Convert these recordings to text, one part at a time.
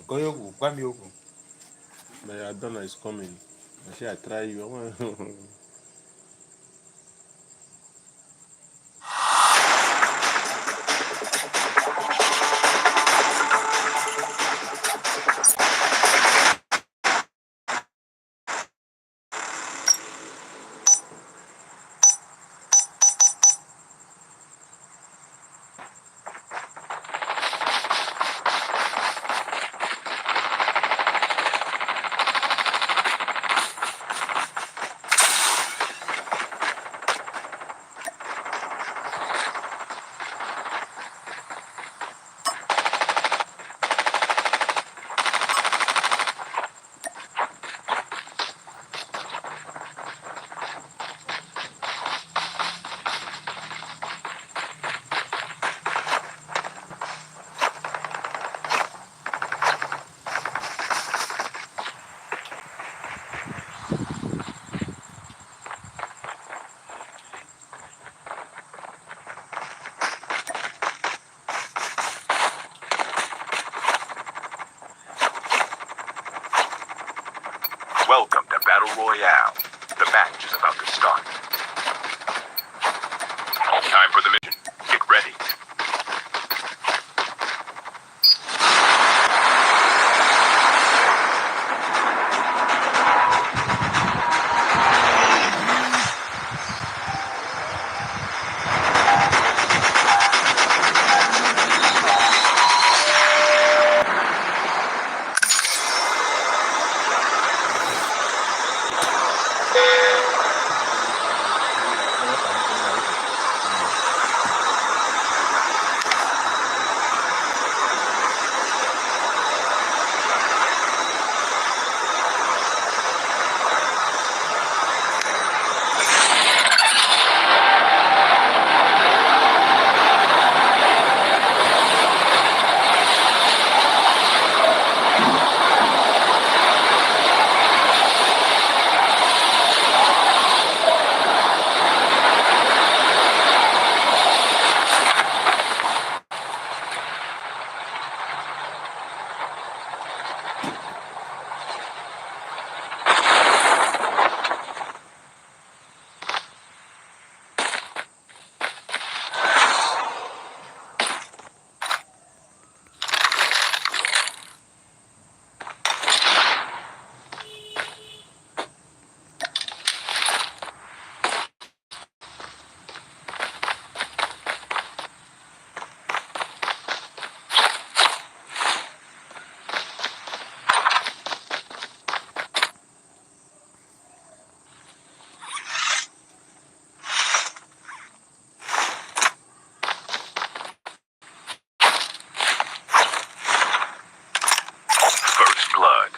Koyoku, Kwamioku. My Adonna is coming. I say I try you. I want Welcome to Battle Royale. The match is about to start. Time for the mission. Get ready. First blood.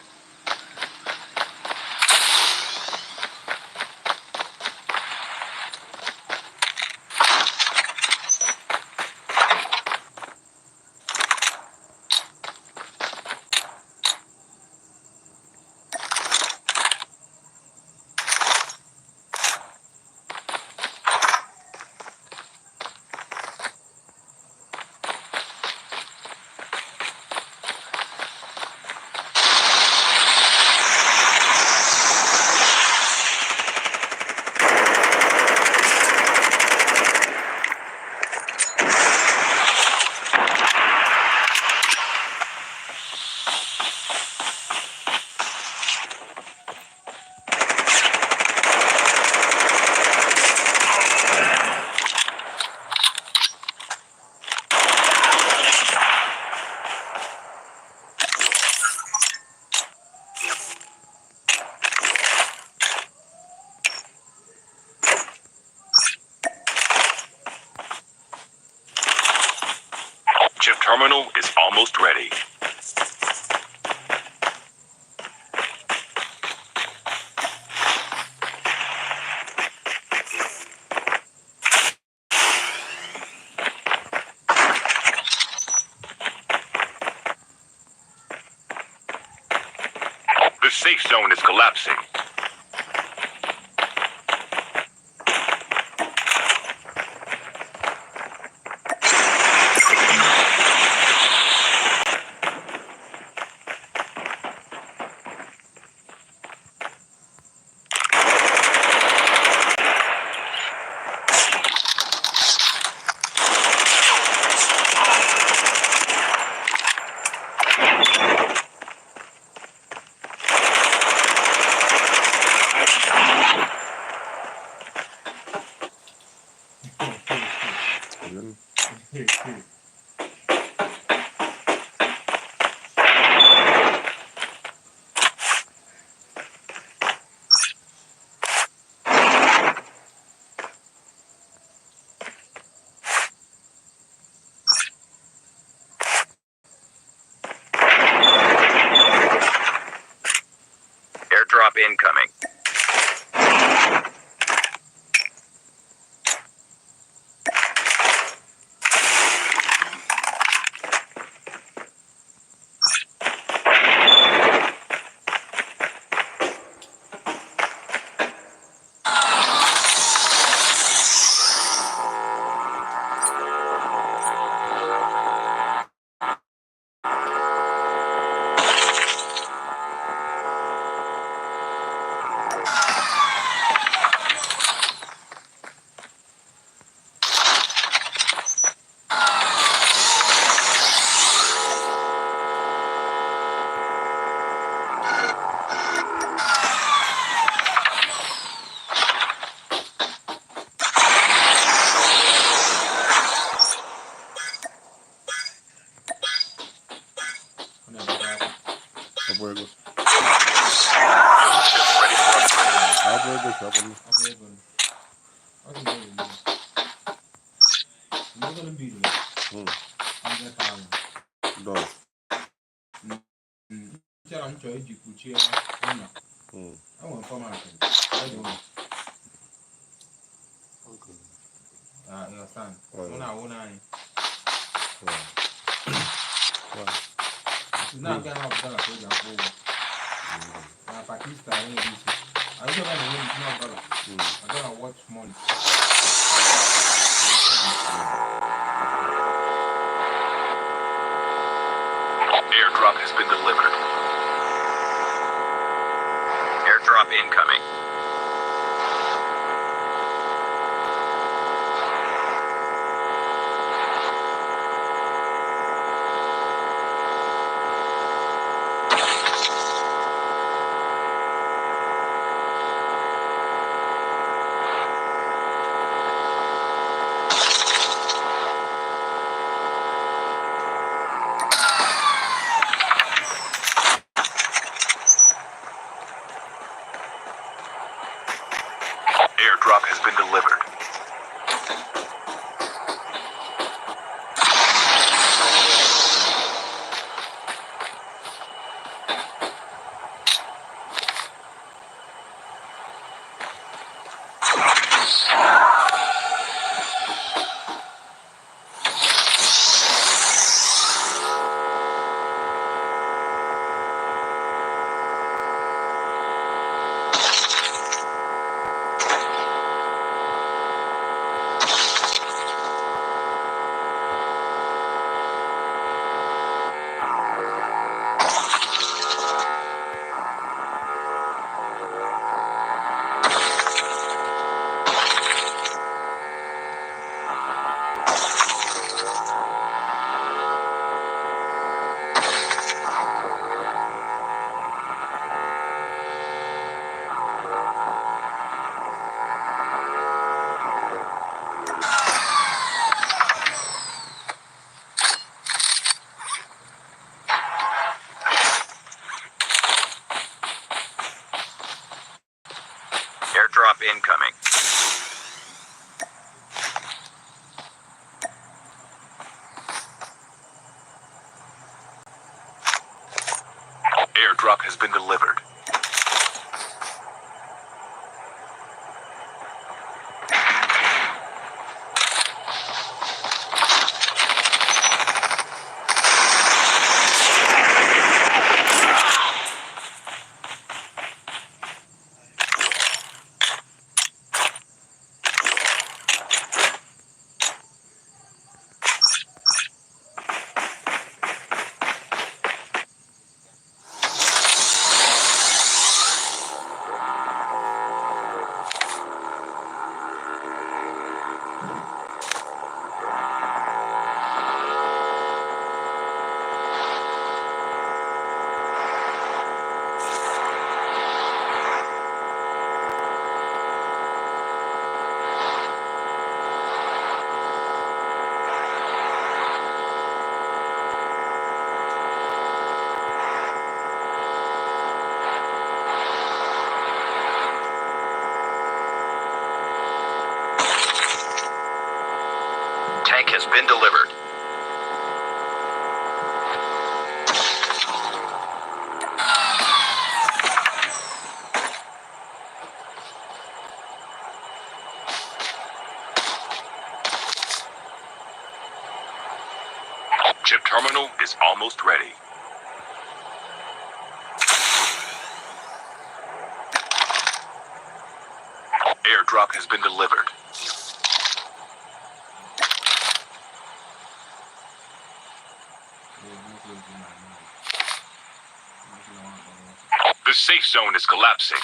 Chip terminal is almost ready. The safe zone is collapsing. Airdrop incoming. Abuelo. Ready for upgrade. Abuelo, abuelo. Done. Airdrop has been delivered. Airdrop incoming. Airdrop has been delivered. Airdrop incoming. Airdrop has been delivered. has been delivered. Chip terminal is almost ready. Airdrop has been delivered. The safe zone is collapsing.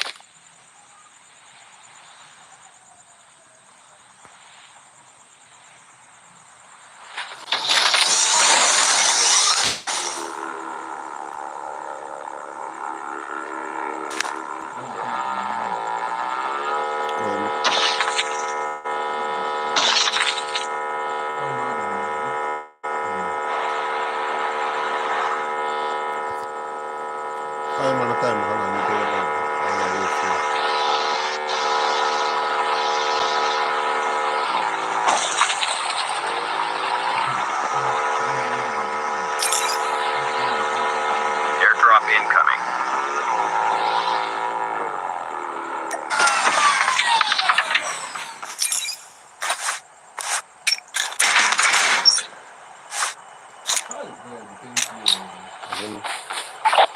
Ay, mana time ka na dito lang. Airdrop incoming.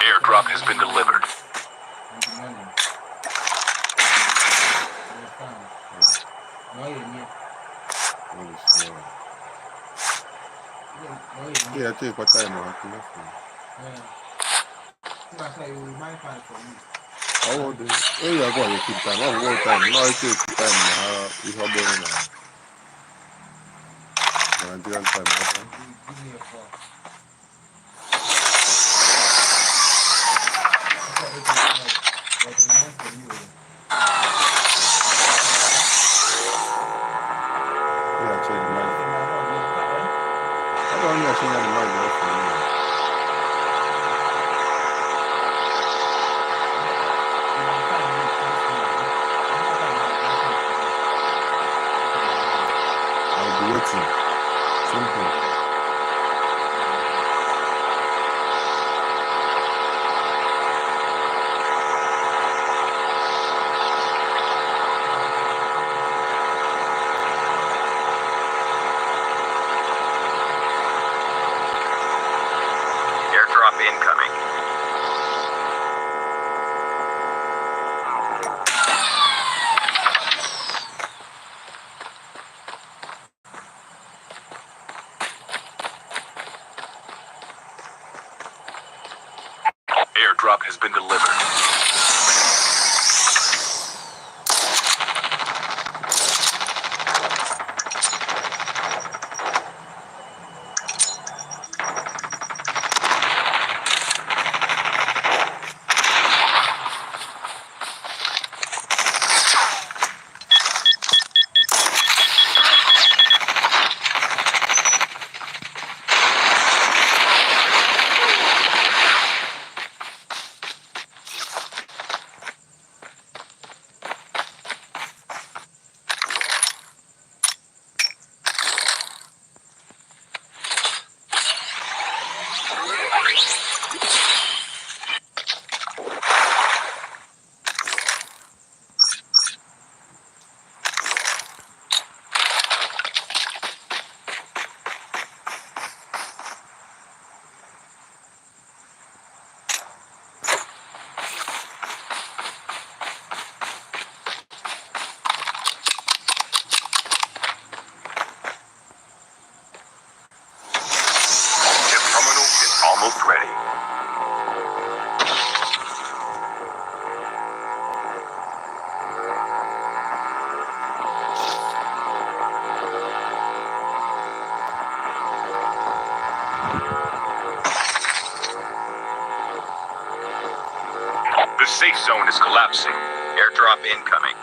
Airdrop has been delivered. Yeah, take what time I have to know. How old is it? Oh, yeah, go on, you keep time. How old time? No, I take time. If I'm born now. Nigerian time, okay? Yeah, change the mind. I don't know, change the mind. I'll be waiting. Simple. Airdrop incoming. Airdrop has been delivered. Chip terminal is almost ready. The safe zone is collapsing. Airdrop incoming.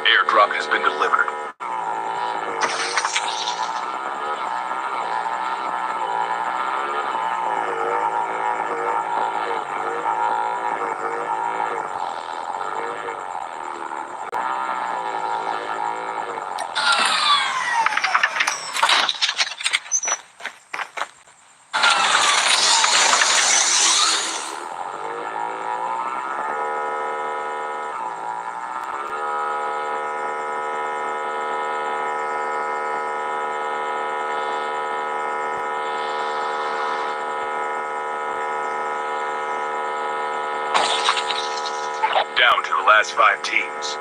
Airdrop has been delivered. to the last 5 teams.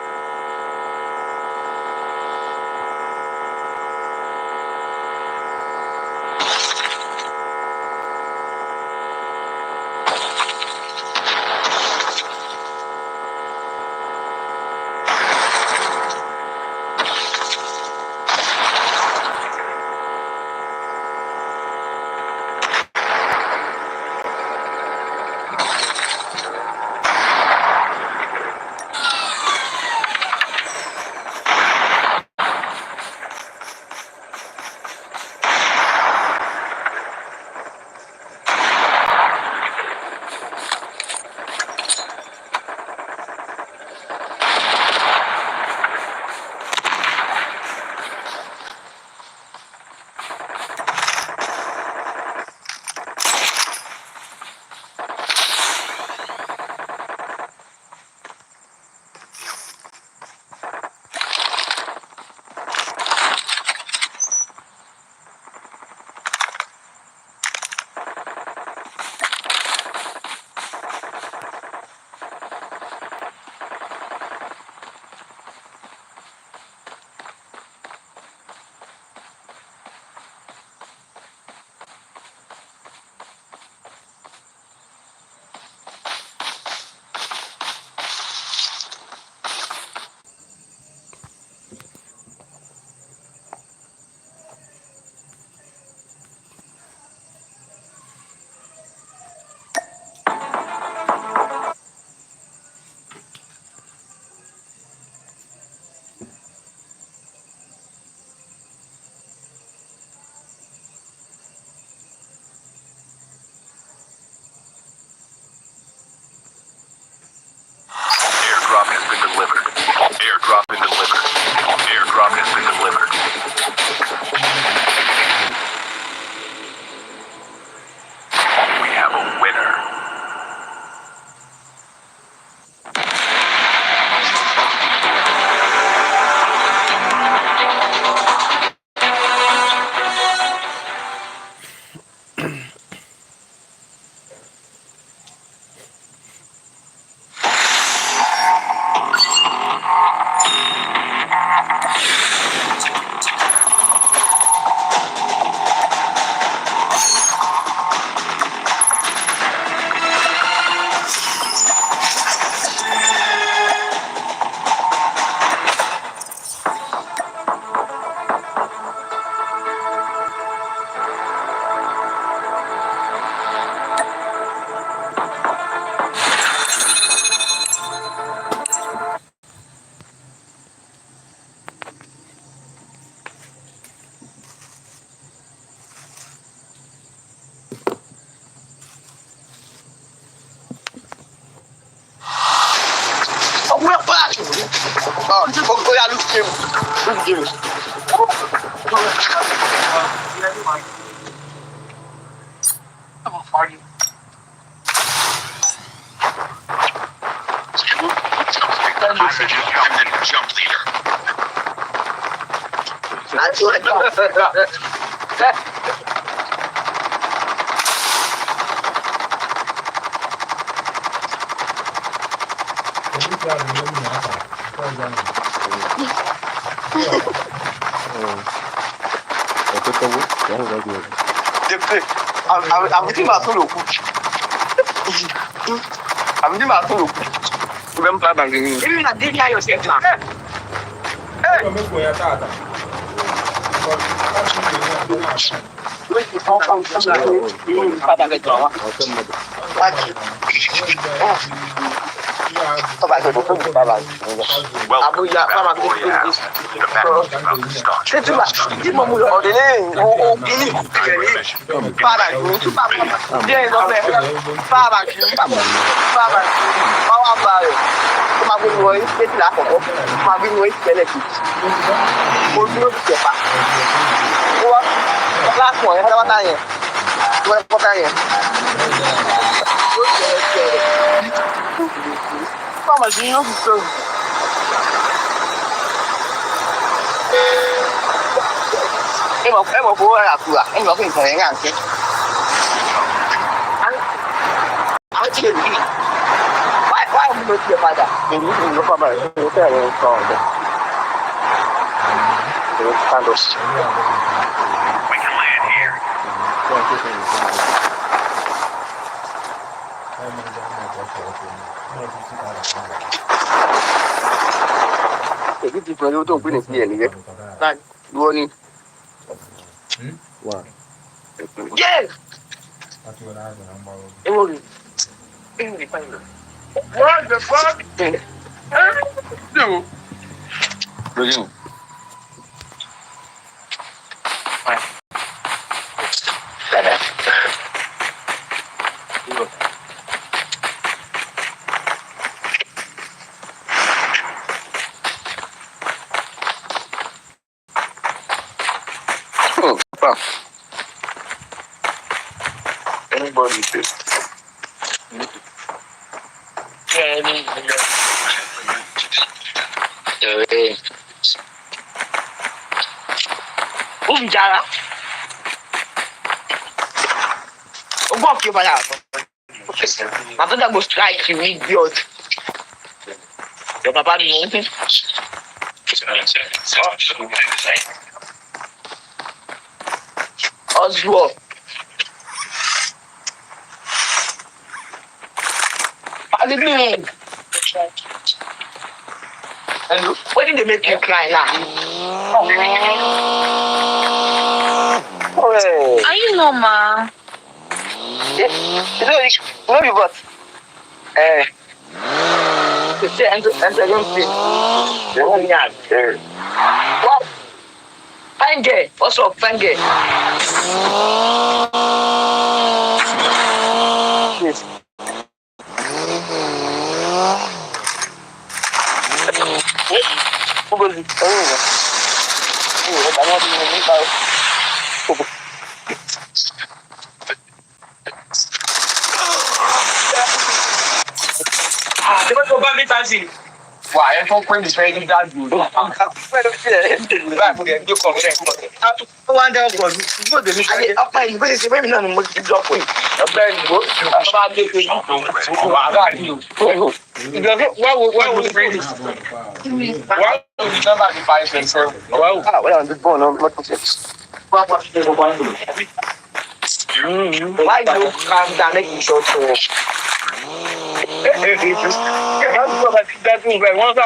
Airdrop has been delivered. Airdrop been delivered. Airdrop has been delivered. We have a winner. I'm the jump Go to your father. Èmi ló fà báyìí. Èmi fẹ́ àwọn nǹkan ọ̀dọ́. Èmi stand up. We can land here. Èmi ti fún ẹ lówó tó ń pè ní sí ẹ̀ nìyẹn. Ìwọ ni. Wà. Yes! Ewo ni. What the fuck? Lóyún. Anybody did. Jara. O gbọ́ kí o padà sọ. Màtó dàgbò strike you idiot. Your papa ni mo ń tẹ́. Oswald. Hallelujah. Hello. What did they make you cry now? Hey. Are you normal? You know you what? To say enter don't see. What? Fine girl. What's up, fine girl? Yes. Who goes it? Oh, I'm not even Você vai jogar metade. Uai, eu tô com ele feio de dar duro. Vai, porque eu coloquei. Eu ando com ele. Vou deixar ele. Rapaz, você vai me dando muito de jogo. Eu pego, vou chamar ele aqui. Why would you bring this? Why would somebody buy this? well, I'm just going on. What was it? Why you calm down, make me show to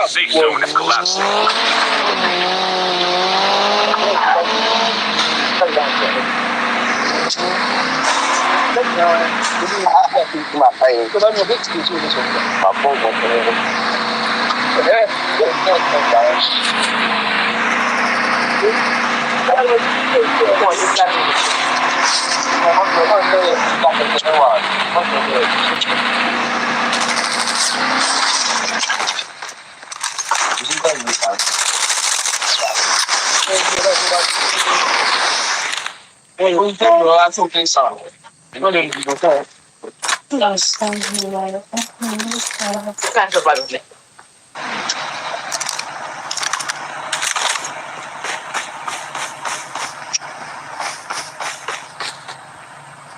Safe zone is collapsing.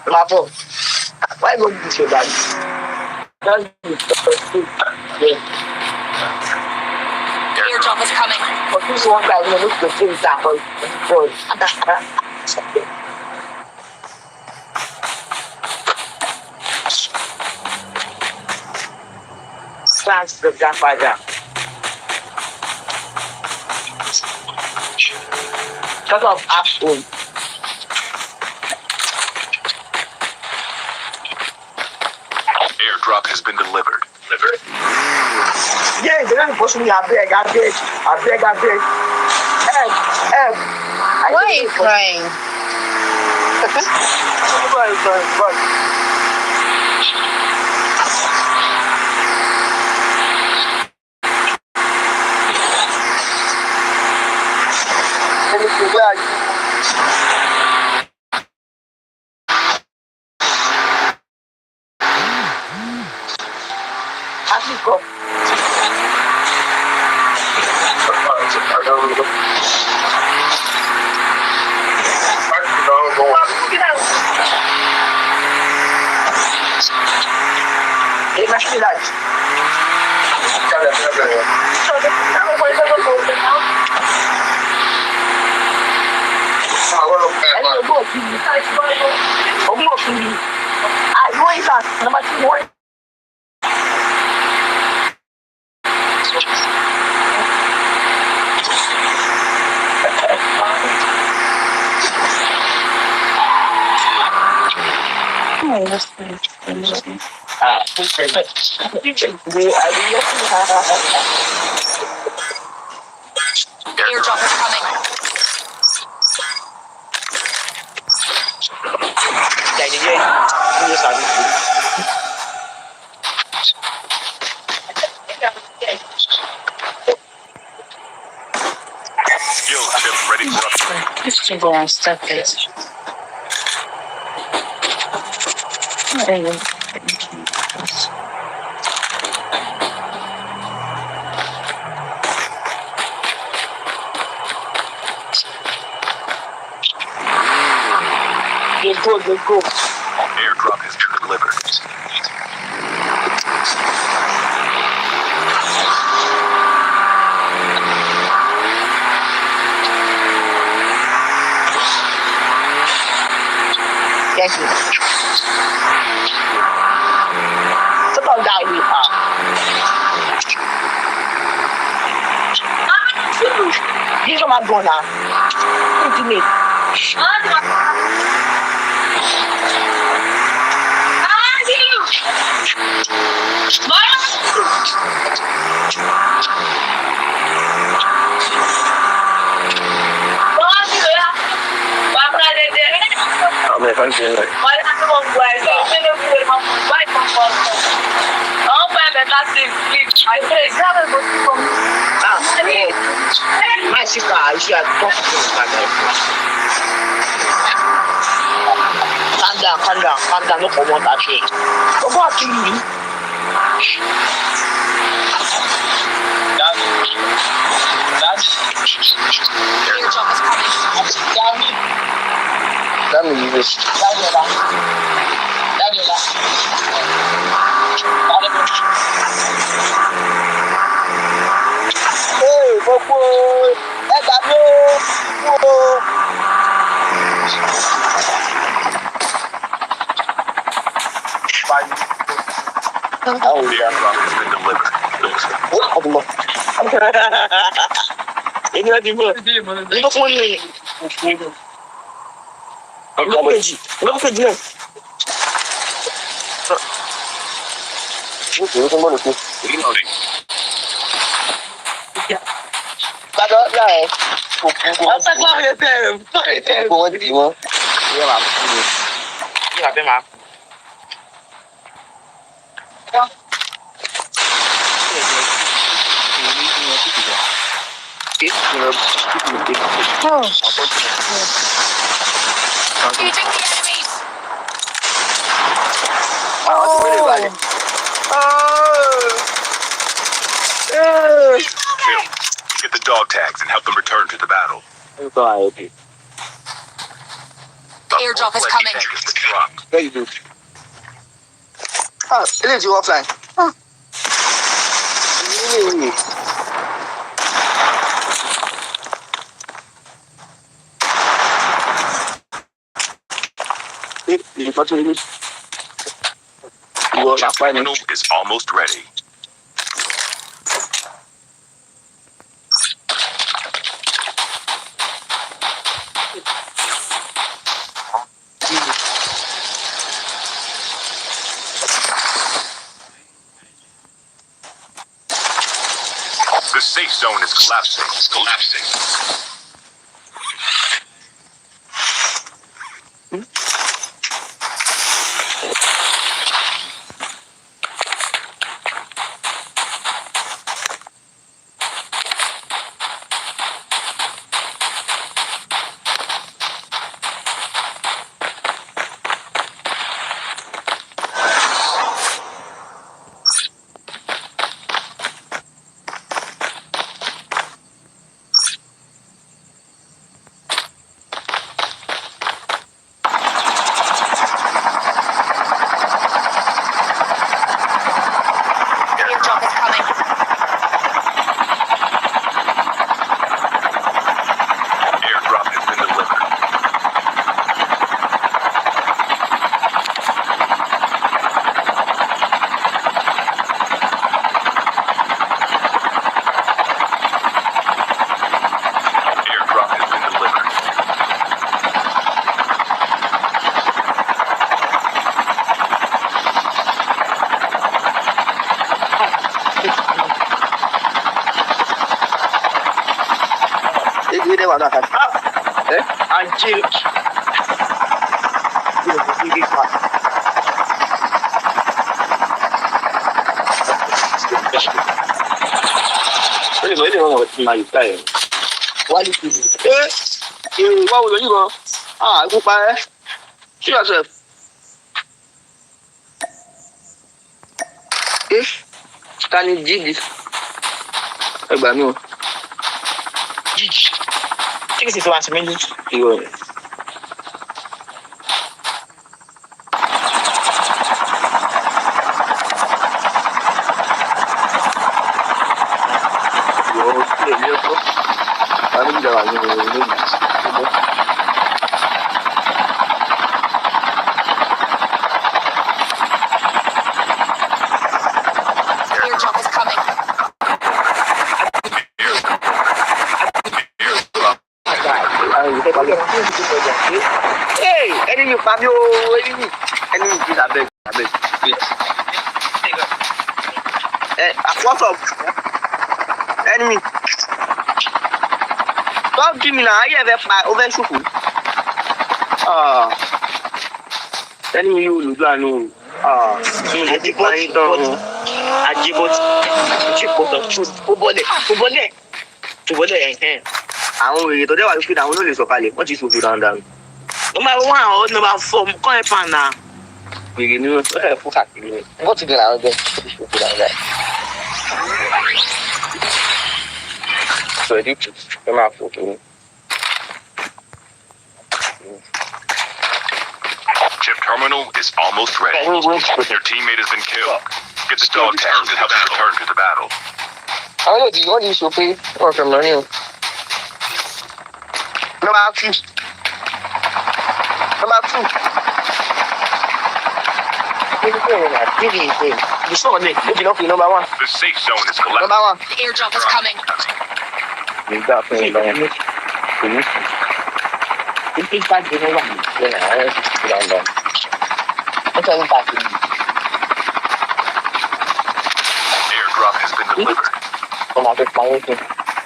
Bravo. Why go to your daddy? Airdrop is coming. But this one guy will look the things that for Slash the grandfather. Cut off asshole. Airdrop has been delivered. Yeah, they're not supposed to be. I beg. Why are you crying? Hey, masculinidade. Airdrop is coming. Skill chip ready for upgrade. This is going stuff this. Let's go. Airdrop has been delivered. Thank you. It's about that we These are my going now. I'm feeling like my sister, she had talked to me. Calm down, no comment that shit. Go back to you. Airdrop is coming. that means this. Hey, Bobo, that's Airdrop has been delivered. Ini lagi pun. Lima pun ni. Berapa keji kan? Reloading. Tak ada lah. Apa kau yang tem? Kung ano di mo? Iya ma'am. Iya ma'am, ma'am. Engaging the enemies. Kill. Get the dog tags and help them return to the battle. Airdrop is coming. Tag has been dropped. There you do. It is you offline. Terminal is almost ready. The safe zone is collapsing. that time. And chill. Wait, what my time? Why did you? What was you go? Ah, go by. See yourself. Can you do this? Ẹgbàá mi o. Gigi. Think it's one minute. Ìwọ. Ìwọ sí èmi ọkọ. Àwọn ìjọba mi ò lóyún. Airdrop is coming. Hey, enemy Fabio, enemy please abeg. What's up? Enemy. Talk to me now. You have over shoot. Enemy you lose I know. Àwọn èrè tó dẹ́wà lókè àwọn olóòlè sọ̀kalẹ̀ wọ́n ti ṣòfò dáadáa. Number 1 or number 4, kọ́ ẹ̀ pa náà. Èrè ni wọ́n fẹ́ fún kàkiri ni. Wọ́n ti gbìyànjú àwọn ọjọ́ tó ti ṣòfò dáadáa. Sọ èdè tù ẹ máa fò kiri. Chip terminal is almost ready. Your teammate has been killed. Get the dog tags and help them return to the battle. Àwọn yóò di wọ́n di ṣòfò wọ́n fẹ́ mọ́ ní o. Number 2. You saw it. Maybe not number 1. The safe zone is collapsed. Number 1. The airdrop is coming. Nígbà fún ìgbà yẹn. It's bad, you know what? Airdrop has been delivered.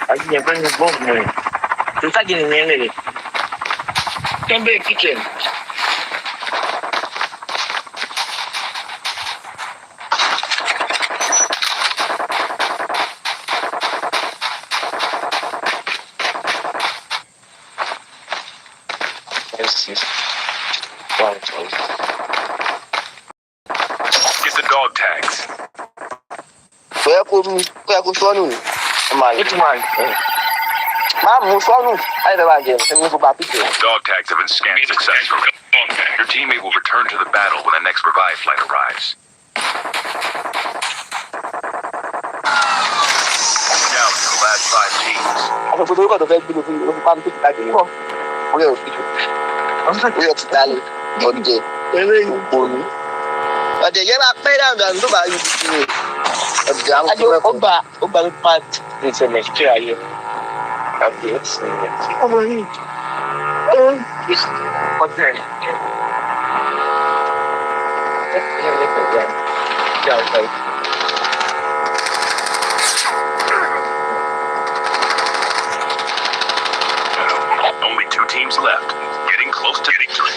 I didn't bring the bomb, man. You're tagging in the enemy. Come back, kitchen. Get the dog tags. Bóyá kó sọ́nù ni. Which one? Máa mú sọ́nù. Ayé bá jẹ ẹni kó bá pípé. Dog tags have been scanned successfully. Your teammate will return to the battle when the next revive flight arrives. Down to the last 5 teams. Àwọn ìfòsórí kan tó fẹ́ gbé ló fi pàmò tó ti tàgé yìí. Orí ẹ̀ òfìjù. Orí ẹ̀ ti dálé. Ọ̀dẹ̀. Òpònú. Ọ̀dẹ̀ yẹn máa pẹ́ dáadáa tó bá yí ti rè. Ọ̀dẹ̀ àwọn tó fẹ́ fún. Ó gbà ló pa ìṣẹ̀lẹ̀ ṣe ayé. Àbí ẹ̀sìn rẹ̀. Ọmọ yìí. Ọ̀dẹ̀. Only 2 teams left. Getting close to victory.